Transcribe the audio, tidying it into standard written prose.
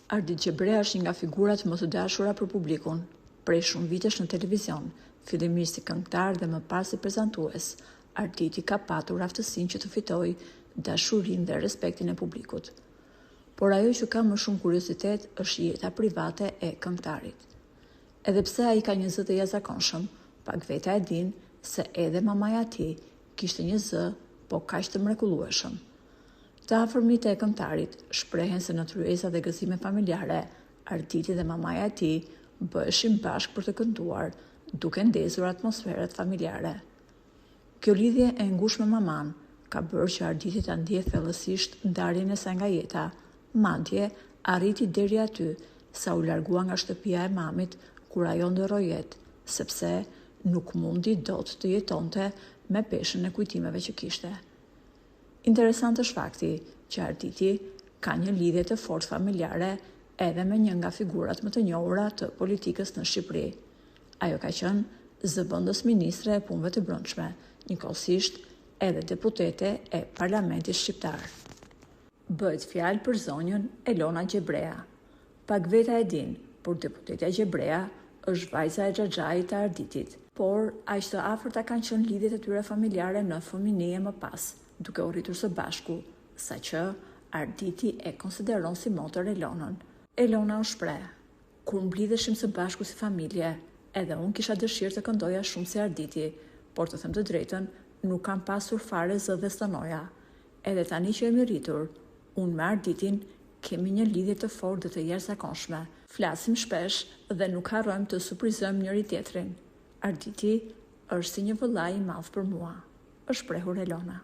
Ardit Gjebrea është një nga figurat më të dashura për publikun, prej shumë vitesh në televizion, fillimisht si këngëtar dhe më pas si prezantues. Arditi ka patur aftësinë që të fitojë dashurinë dhe respektin e publikut. Por ajo që ka më shumë kuriozitet është jeta private e këngëtarit. Edhe pse ai ka një zë të jashtëzakonshëm, pak veta e din se edhe mamaja e tij kishte një zë, po kaq të mrekullueshëm. Të afërmit e këngëtarit shprehen se në tryeza dhe gëzime familjare, Arditi dhe mamaja e tij bëheshin bashkë për të kënduar, duke ndezur atmosferat familjare. Kjo lidhje e ngushtë me maman ka bërë që Arditi ta ndjejë thellësisht ndarjen e saj nga jeta, madje arriti deri aty sa u largua nga shtëpia e mamit kur ajo ndërroi jetë, sepse nuk mundi dot të jetonte me peshën e kujtimeve që kishte. Interesant është fakti që Arditi ka një lidhje të fortë familjare edhe me një nga figurat më të njohura të politikës në Shqipëri. Ajo ka qenë zëvendës ministre e punëve të brendshme, njëkohësisht edhe deputete e Parlamentit shqiptar. Bëhet fjalë për zonjën Elona Gjebrea. Pak veta e din, por deputetja Gjebrea është vajza e xhaxhait të Arditit, por aq të afërta kanë qenë lidhjet e tyre familjare në fëmijënie më pas, duke u rritur së bashku, saqë Arditi e konsideron si motër Elonën. Elona u shpreh: "Kur mblidheshim së bashku si familje, edhe unë kisha dëshirë të këndoja shumë si Arditi, por të them të drejtën, nuk kam pasur fare zë dhe stënoja. Edhe tani që jemi rritur, unë me Arditin kemi një lidhje të fortë dhe të jashtëzakonshme. Flasim shpesh dhe nuk harrojmë të surprizojmë njëri tjetrin. Arditi është si një vëllai i madh për mua", është shprehur Elona.